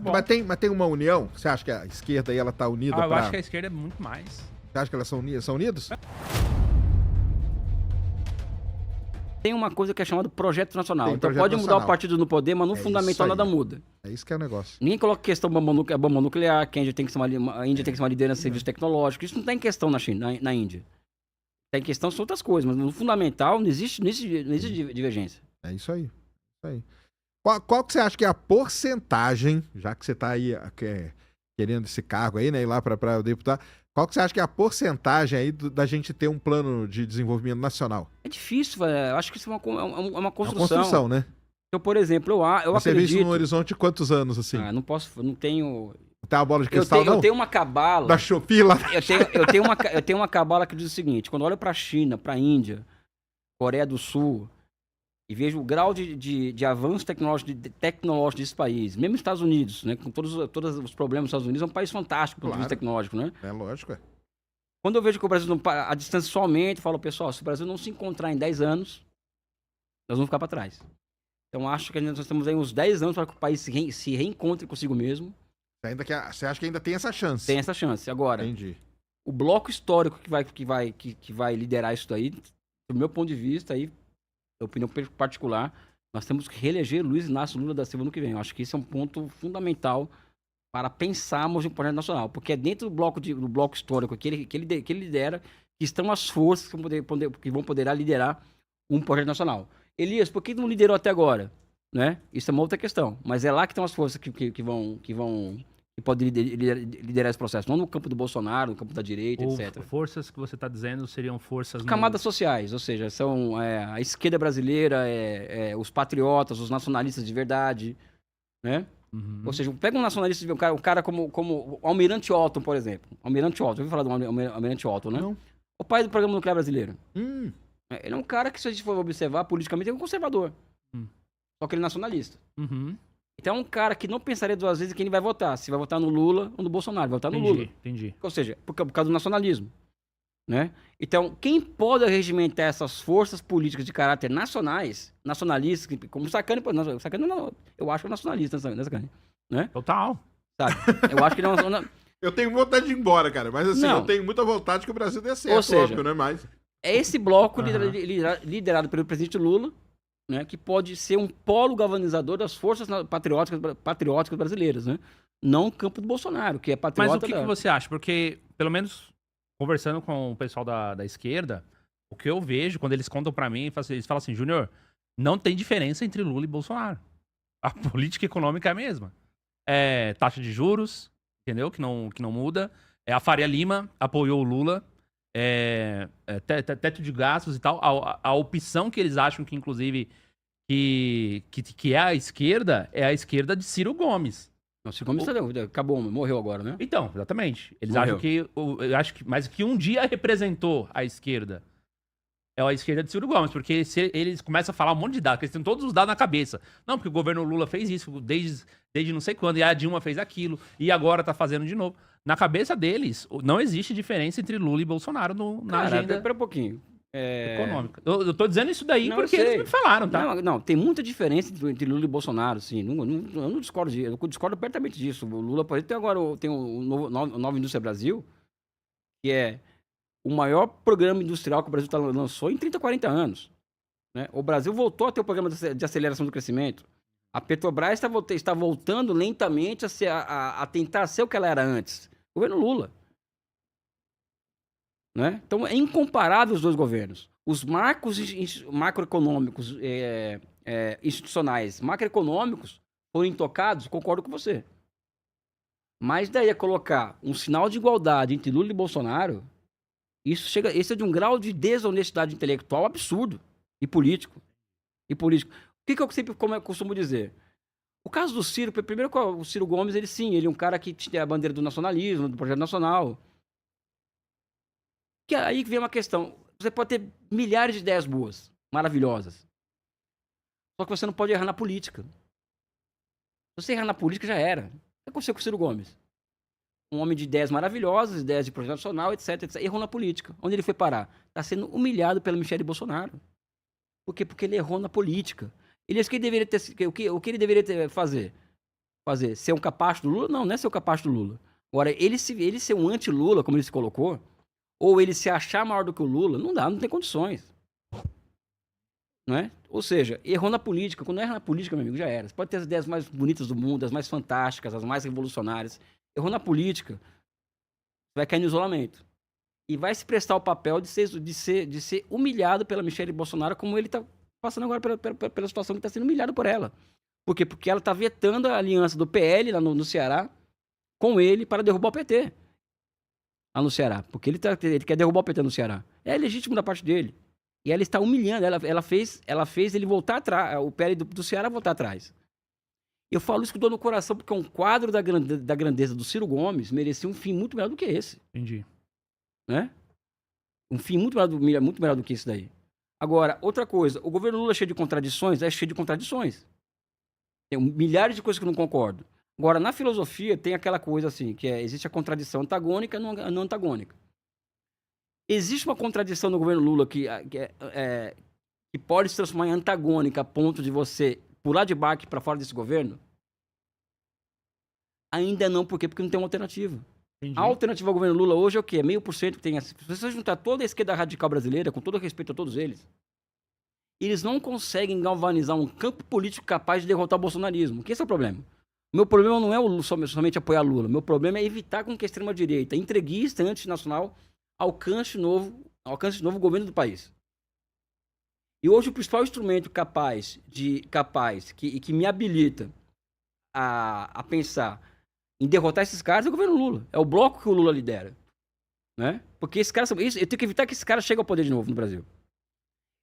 Bom. Mas tem uma união? Você acha que a esquerda aí ela tá unida Eu pra... acho que a esquerda é muito mais. Você acha que elas são unidos? Tem uma coisa que é chamada projeto nacional. Tem Então projeto pode mudar nacional. o partido no poder, mas no É isso fundamental aí. nada muda. É isso que é o negócio. Ninguém coloca questão bomba nuclear, que a Índia tem que ser uma liderança em serviço tecnológico. Isso não está em questão na China, na Índia. Está em questão são outras coisas, mas no fundamental não existe divergência. É isso aí. Isso aí. Qual que você acha que é a porcentagem, já que você tá aí querendo esse cargo aí, né, ir lá para deputado, qual que você acha que é a porcentagem aí da gente ter um plano de desenvolvimento nacional? É difícil, eu acho que isso é uma É construção. uma construção, né? Eu, por exemplo, eu Você vê isso acredito... no horizonte de quantos anos, assim? não posso, não tenho... Não tem uma bola de cristal, não? Eu tenho uma cabala... Da Shopee lá. Eu tenho uma cabala que diz o seguinte: quando eu olho para a China, para a Índia, Coreia do Sul, e vejo o grau de avanço tecnológico desse país, mesmo os Estados Unidos, né, com todos os problemas dos Estados Unidos, é um país fantástico do ponto de vista tecnológico, né? É lógico, é. Quando eu vejo que o Brasil, a distância só aumenta, eu falo, pessoal, se o Brasil não se encontrar em 10 anos, nós vamos ficar para trás. Então, acho que nós temos aí uns 10 anos para que o país se reencontre consigo mesmo. Você acha que ainda tem essa chance? Tem essa chance. Agora, Entendi. o bloco histórico que vai liderar isso daí, do meu ponto de vista, aí, opinião particular, nós temos que reeleger Luiz Inácio Lula da Silva no que vem. Eu acho que esse é um ponto fundamental para pensarmos em um projeto nacional, porque é dentro do bloco histórico que ele lidera que estão as forças que vão poder liderar um projeto nacional. Elias, por que não liderou até agora? Né? Isso é uma outra questão, mas é lá que estão as forças que podem liderar esse processo, não no campo do Bolsonaro, no campo da direita, etc. Forças que você está dizendo seriam forças... Camadas sociais, ou seja, são a esquerda brasileira, os patriotas, os nacionalistas de verdade, né? Uhum. Ou seja, pega um nacionalista, um cara como o Almirante Otton, por exemplo. Almirante Otton, ouviu falar do Almirante Otton, né? Não. O pai do programa nuclear brasileiro. Hum. Ele é um cara que, se a gente for observar politicamente, é um conservador. Só que ele é nacionalista. Uhum. Então é um cara que não pensaria duas vezes em quem ele vai votar. Se vai votar no Lula ou no Bolsonaro. Vai votar no Lula. Entendi. Ou seja, por causa do nacionalismo. Né? Então, quem pode regimentar essas forças políticas de caráter nacionalistas, como o Sacani, eu acho que é nacionalista, né, Sacani? Né? Total. Sabe? Eu acho que ele é uma... Eu tenho vontade de ir embora, cara, mas assim, Não. eu tenho muita vontade que o Brasil dê certo, Ou seja, óbvio, né? Mas... É esse bloco liderado pelo presidente Lula, né, que pode ser um polo galvanizador das forças patrióticas brasileiras, né? Não o campo do Bolsonaro, que é patriota. Mas o que você acha? Porque, pelo menos, conversando com o pessoal da esquerda, o que eu vejo, quando eles contam pra mim, eles falam assim, Júnior, não tem diferença entre Lula e Bolsonaro. A política econômica é a mesma. É taxa de juros, entendeu? Que não muda. A Faria Lima apoiou o Lula. Teto de gastos e tal. A opção que eles acham que, inclusive, que é a esquerda de Ciro Gomes. Não, Ciro Gomes acabou, morreu agora, né? Então, exatamente. Eles Morreu. acham que... Mas que um dia representou a esquerda. É a esquerda de Ciro Gomes, porque eles começam a falar um monte de dados, porque eles têm todos os dados na cabeça. Não, porque o governo Lula fez isso desde não sei quando, e a Dilma fez aquilo, e agora tá fazendo de novo. Na cabeça deles, não existe diferença entre Lula e Bolsonaro na agenda Espera um pouquinho. econômica. Eu tô dizendo isso daí Não, porque eu sei. eles me falaram, tá? Não, tem muita diferença entre Lula e Bolsonaro, sim. Eu não discordo disso. Eu discordo apertamente disso. O Lula, por exemplo, tem o Nova Indústria Brasil, que é o maior programa industrial que o Brasil lançou em 30, 40 anos. Né? O Brasil voltou a ter o programa de aceleração do crescimento. A Petrobras está voltando lentamente a tentar ser o que ela era antes. O governo Lula. Né? Então, é incomparável os dois governos. Os marcos macroeconômicos, institucionais, macroeconômicos, foram intocados, concordo com você. Mas daí a colocar um sinal de igualdade entre Lula e Bolsonaro, esse é de um grau de desonestidade intelectual absurdo e político. O que eu sempre costumo dizer? O caso do Ciro, primeiro, o Ciro Gomes, ele é um cara que tinha a bandeira do nacionalismo, do projeto nacional. Que aí vem uma questão. Você pode ter milhares de ideias boas, maravilhosas. Só que você não pode errar na política. Se você errar na política, já era. O que aconteceu com o Ciro Gomes? Um homem de ideias maravilhosas, ideias de projeto nacional, etc, etc. Errou na política. Onde ele foi parar? Está sendo humilhado pela Michele Bolsonaro. Por quê? Porque ele errou na política. O que ele deveria fazer? fazer? Ser um capacho do Lula? Não é ser o capacho do Lula. Agora, ele ser um anti-Lula, como ele se colocou, ou ele se achar maior do que o Lula, não dá, não tem condições. Não é? Ou seja, errou na política. Quando erra na política, meu amigo, já era. Você pode ter as ideias mais bonitas do mundo, as mais fantásticas, as mais revolucionárias. Errou na política, você vai cair no isolamento. E vai se prestar o papel de ser humilhado pela Michelle Bolsonaro, como ele está passando agora pela situação que está sendo humilhado por ela. Por quê? Porque ela está vetando a aliança do PL lá no Ceará com ele para derrubar o PT lá no Ceará. Porque ele quer derrubar o PT no Ceará. É legítimo da parte dele. E ela está humilhando. Ela fez ele voltar atrás, o PL do Ceará voltar atrás. Eu falo isso com dor no coração, porque um quadro da grandeza do Ciro Gomes merecia um fim muito melhor do que esse. Entendi. Né? Um fim muito melhor do que isso daí. Agora, outra coisa, o governo Lula é cheio de contradições, Tem milhares de coisas que eu não concordo. Agora, na filosofia, tem aquela coisa assim, que existe a contradição antagônica e não antagônica. Existe uma contradição no governo Lula que pode se transformar em antagônica a ponto de você pular de barco para fora desse governo? Ainda não, por quê? Porque não tem uma alternativa. Entendi. A alternativa ao governo Lula hoje é o quê? 0,5% que tem. Se você juntar toda a esquerda radical brasileira, com todo respeito a todos eles, eles não conseguem galvanizar um campo político capaz de derrotar o bolsonarismo. Que esse é o problema. O meu problema não é somente apoiar Lula. O meu problema é evitar com que a extrema-direita, entreguista, antinacional, alcance novo governo do país. E hoje o principal instrumento que me habilita a pensar em derrotar esses caras é o governo Lula. É o bloco que o Lula lidera. Né? Porque esses caras eu tenho que evitar que esses caras cheguem ao poder de novo no Brasil.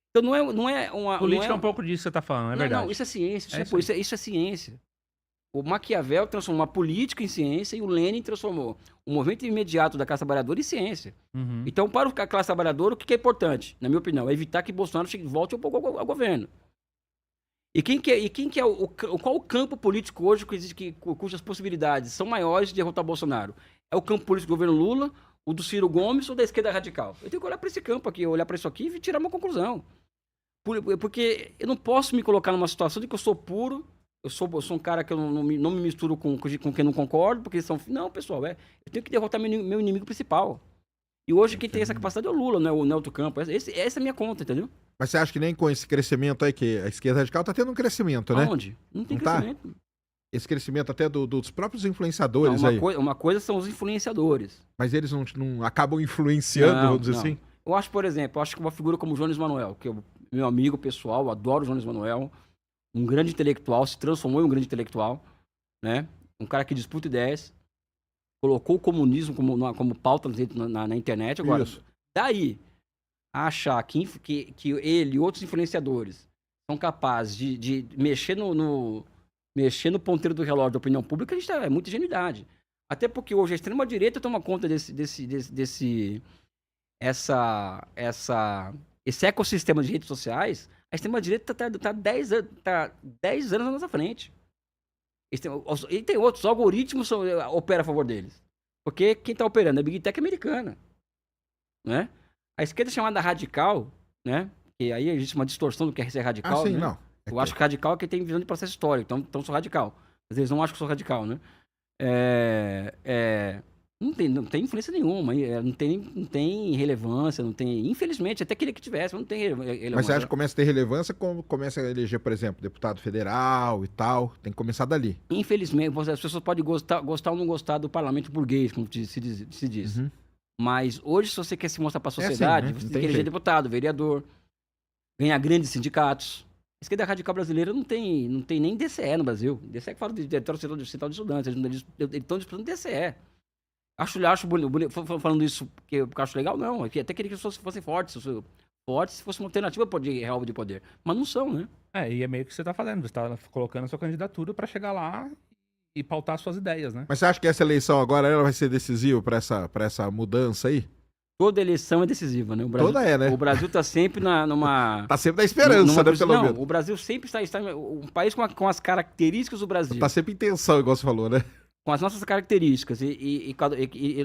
Então não é uma... Política é um pouco disso que você tá falando, é verdade. Não, isso é ciência. isso Isso é ciência. O Maquiavel transformou a política em ciência e o Lenin transformou o movimento imediato da classe trabalhadora em ciência. Uhum. Então, para a classe trabalhadora, o que é importante, na minha opinião, é evitar que Bolsonaro volte um pouco ao governo. Qual o campo político hoje cujas possibilidades são maiores de derrotar Bolsonaro? É o campo político do governo Lula, o do Ciro Gomes ou da esquerda radical? Eu tenho que olhar para esse campo aqui, olhar para isso aqui e tirar uma conclusão. Porque eu não posso me colocar numa situação de que eu sou puro, eu sou um cara que eu não me misturo com quem não concordo, porque eles são... Não, pessoal, eu tenho que derrotar meu inimigo principal. E hoje quem tem essa capacidade é o Lula, não é o outro campo. Essa é a minha conta, entendeu? Mas você acha que nem com esse crescimento aí, que a esquerda radical tá tendo um crescimento, né? Aonde? Não tem Não tá? crescimento. Esse crescimento até dos próprios influenciadores Não, aí. uma coisa são os influenciadores. Mas eles não acabam influenciando, vamos dizer assim? Eu acho, por exemplo, que uma figura como o Jones Manuel, que é meu amigo pessoal, eu adoro o Jones Manuel, um grande intelectual, se transformou em um grande intelectual, né? Um cara que disputa ideias, colocou o comunismo como pauta na internet. Agora, Isso. daí a achar que ele e outros influenciadores são capazes de mexer mexer no ponteiro do relógio da opinião pública, é muita ingenuidade. Até porque hoje a extrema-direita toma conta desse ecossistema de redes sociais. A extrema-direita tá 10 anos na nossa frente. E tem outros, os algoritmos operam a favor deles. Porque quem está operando é a Big Tech americana. Né? A esquerda chamada radical, né? Que aí existe uma distorção do que é ser radical. Ah, sim, né? não. Eu acho que radical é quem tem visão de processo histórico, então sou radical. Às vezes não acho que sou radical, né? Não tem influência nenhuma, não tem relevância, não tem... Infelizmente, até queria que tivesse, mas não tem relevância. Mas você acha que começa a ter relevância quando começa a eleger, por exemplo, deputado federal e tal? Tem que começar dali. Infelizmente, as pessoas podem gostar ou não gostar do parlamento burguês, como se diz. Uhum. Mas hoje, se você quer se mostrar para a sociedade, assim, né? você Não tem tem que eleger jeito. deputado, vereador, ganhar grandes sindicatos. A esquerda radical brasileira não tem nem DCE no Brasil. DCE que fala de Diretório Central de Estudantes, eles estão disputando DCE. Acho bonito, falando isso porque eu acho legal, não. Até queria que eles fossem fortes. Fortes se fosse uma alternativa real de poder. Mas não são, né? E é meio que você tá fazendo. Você tá colocando a sua candidatura pra chegar lá e pautar suas ideias, né? Mas você acha que essa eleição agora ela vai ser decisiva pra essa mudança aí? Toda eleição é decisiva, né? Toda é, né? O Brasil tá sempre numa... Tá sempre na esperança, né, pelo menos. O Brasil sempre está um país com as características do Brasil. Tá sempre em tensão, igual você falou, né? Com as nossas características e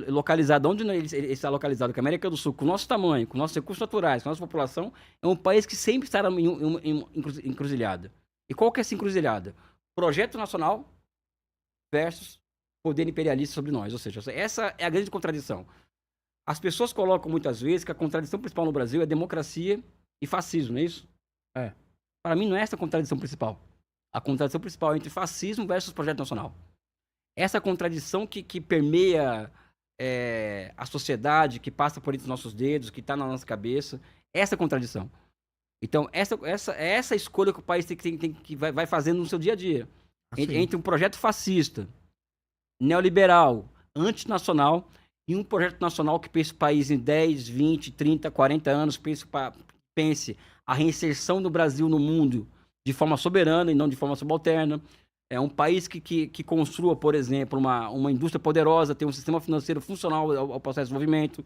localizado, onde ele está localizado, que é a América do Sul, com o nosso tamanho, com nossos recursos naturais, com a nossa população, é um país que sempre estará em encruzilhada. E qual que é essa encruzilhada? Projeto nacional versus poder imperialista sobre nós. Ou seja, essa é a grande contradição. As pessoas colocam muitas vezes que a contradição principal no Brasil é democracia e fascismo, não é isso? É. Para mim, não é essa a contradição principal. A contradição principal é entre fascismo versus projeto nacional. Essa contradição que permeia a sociedade, que passa por entre os nossos dedos, que está na nossa cabeça, essa contradição. Então, essa escolha que o país vai fazendo no seu dia a dia. Entre um projeto fascista, neoliberal, antinacional, e um projeto nacional que pense o país em 10, 20, 30, 40 anos, pense a reinserção do Brasil no mundo de forma soberana e não de forma subalterna. É um país que construa, por exemplo, uma indústria poderosa, tem um sistema financeiro funcional ao processo de desenvolvimento,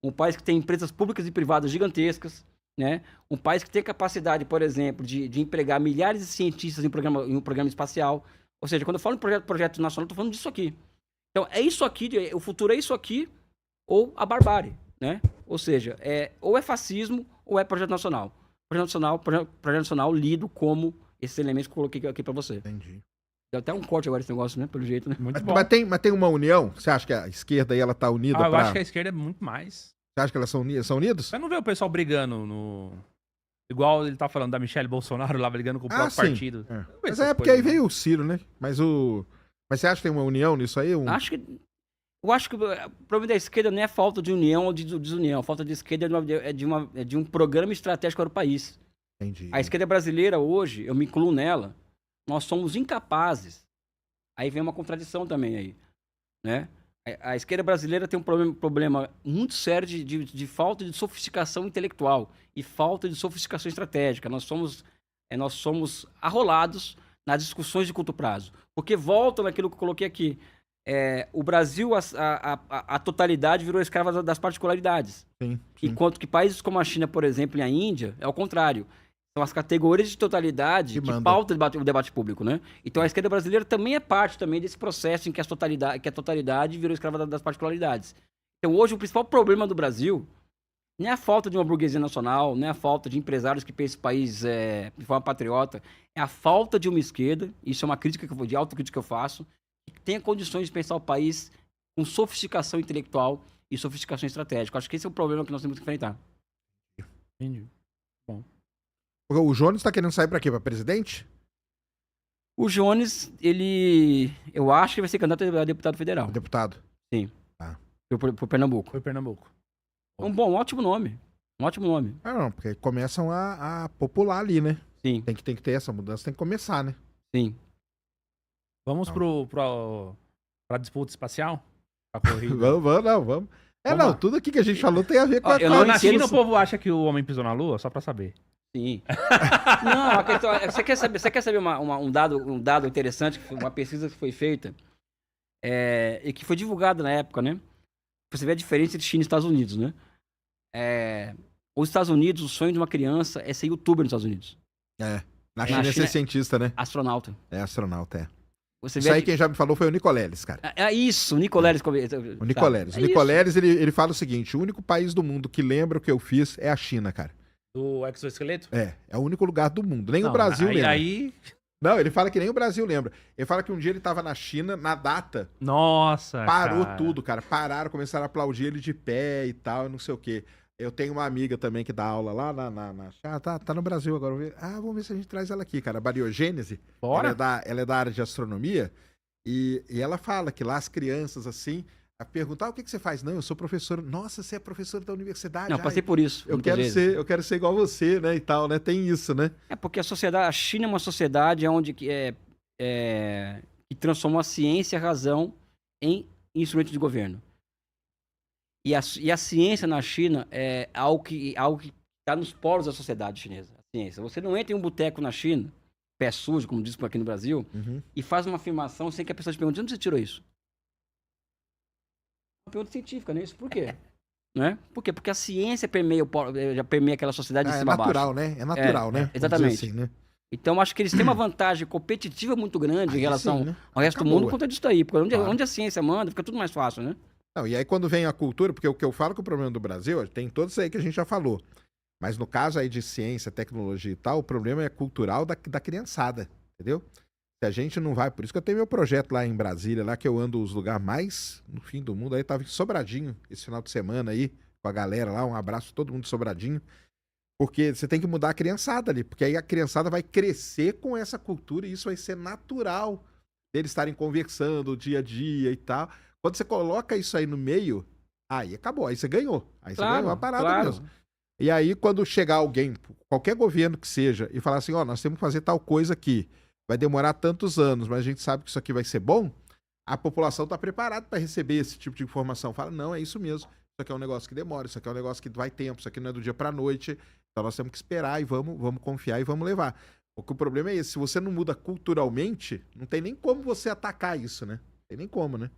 um país que tem empresas públicas e privadas gigantescas, né? Um país que tem capacidade, por exemplo, de empregar milhares de cientistas em um programa espacial. Ou seja, quando eu falo em projeto nacional, eu estou falando disso aqui. Então, é isso aqui, o futuro é isso aqui, ou a barbárie, né? Ou seja, ou é fascismo, ou é projeto nacional. Projeto nacional lido como esses elementos que eu coloquei aqui para você. Entendi. Deu até um corte agora esse negócio, né? Pelo jeito, né? Muito bom. Mas tem uma união? Você acha que a esquerda aí, ela tá unida Eu acho que a esquerda é muito mais. Você acha que elas são unidos? Você não vê o pessoal brigando no... Igual ele tá falando da Michelle Bolsonaro lá brigando com o próprio sim. partido. É. Não vê Mas essas porque aí coisas, veio o Ciro, né? Mas você acha que tem uma união nisso aí? Eu acho que o problema da esquerda não é falta de união ou de desunião. A falta de esquerda é de um programa estratégico para o país. Entendi. A esquerda brasileira hoje, eu me incluo nela, nós somos incapazes. Aí vem uma contradição também aí, né? A esquerda brasileira tem um problema muito sério de falta de sofisticação intelectual e falta de sofisticação estratégica. Nós somos arrolados nas discussões de curto prazo. Porque volta naquilo que eu coloquei aqui. O Brasil, a totalidade virou escrava das particularidades. Sim. Enquanto que países como a China, por exemplo, e a Índia, é o contrário. São as categorias de totalidade que pautam o debate público, né? Então a esquerda brasileira também é parte também desse processo em que a totalidade virou escrava das particularidades. Então hoje o principal problema do Brasil não é a falta de uma burguesia nacional, não é a falta de empresários que pensam esse país de forma patriota, é a falta de uma esquerda, isso é uma crítica de autocrítica que eu faço, que tenha condições de pensar o país com sofisticação intelectual e sofisticação estratégica. Acho que esse é o problema que nós temos que enfrentar. Entendi. O Jones tá querendo sair pra quê? Pra presidente? O Jones, eu acho que vai ser candidato a deputado federal. Deputado? Sim. Tá. Por Pernambuco. Foi Pernambuco. Um ótimo nome. Um ótimo nome. Não, porque começam a popular ali, né? Sim, Tem que ter essa mudança, tem que começar, né? sim. Vamos pra disputa espacial? Pra corrida. Vamos. Vamos lá. Tudo aqui que a gente falou tem a ver com Ó, a eu não Na entendo China o se- povo acha que o homem pisou na lua? Só pra saber. Sim. Não, a questão você quer saber um dado interessante, que foi uma pesquisa que foi feita e que foi divulgada na época, né? Você vê a diferença entre China e Estados Unidos, né? Os Estados Unidos, o sonho de uma criança é ser youtuber nos Estados Unidos. Na China é ser cientista, né? Astronauta. É astronauta, é. Você Isso vê aí quem já me falou foi o Nicoleles, cara. isso, o Nicoleles. O Nicoleles. O Nicoleles, ele fala o seguinte, o único país do mundo que lembra o que eu fiz é a China, cara. Do exoesqueleto? É o único lugar do mundo. Nem o Não, Brasil lembra. Aí... Não, ele fala que nem o Brasil lembra. Ele fala que um dia ele tava na China, na data, Nossa, parou cara. tudo, cara. Pararam, começaram a aplaudir ele de pé e tal, não sei o quê. Eu tenho uma amiga também que dá aula lá tá no Brasil agora. Vamos ver se a gente traz ela aqui, cara. A Bariogênese. Bora. Ela é da área de astronomia. E ela fala que lá as crianças, assim, a perguntar o que você faz? Não, eu sou professor. Nossa, você é professor da universidade. Não, passei por isso. Eu muitas quero vezes. eu quero ser igual você, né? E tal, né? Tem isso, né? Porque a China é uma sociedade onde que transformou a ciência e a razão em instrumento de governo. E a ciência na China é algo que está nos poros da sociedade chinesa. A ciência. Você não entra em um boteco na China, pé sujo, como diz por aqui no Brasil, e faz uma afirmação sem que a pessoa te pergunte: de onde você tirou isso? Uma pergunta científica, né? Isso por quê? Né? Por quê? Porque a ciência já permeia aquela sociedade de É cima a baixo. natural, né? É natural, né? Vamos dizer Exatamente. assim, né? Então, acho que eles têm uma vantagem competitiva muito grande em Aí relação sim, né? ao resto do Acabou. mundo por conta disso aí. Porque Claro. onde a ciência manda, fica tudo mais fácil, né? Não, e aí quando vem a cultura, porque o que eu falo que o problema do Brasil, tem todos isso aí que a gente já falou. Mas no caso aí de ciência, tecnologia e tal, o problema é cultural da criançada, entendeu? Se a gente não vai, por isso que eu tenho meu projeto lá em Brasília, lá que eu ando os lugares mais no fim do mundo. Aí tava em Sobradinho esse final de semana aí, com a galera lá. Um abraço a todo mundo de Sobradinho. Porque você tem que mudar a criançada ali, porque aí a criançada vai crescer com essa cultura e isso vai ser natural deles estarem conversando dia a dia e tal. Quando você coloca isso aí no meio, aí acabou, aí você ganhou. Aí você ganhou a parada mesmo. E aí, quando chegar alguém, qualquer governo que seja, e falar assim, ó, nós temos que fazer tal coisa aqui, vai demorar tantos anos, mas a gente sabe que isso aqui vai ser bom, a população está preparada para receber esse tipo de informação. Fala, não, é isso mesmo. Isso aqui é um negócio que demora, isso aqui é um negócio que vai tempo, isso aqui não é do dia para noite. Então nós temos que esperar e vamos confiar e vamos levar. Porque o problema é esse, se você não muda culturalmente, não tem nem como você atacar isso, né? Não tem nem como, né?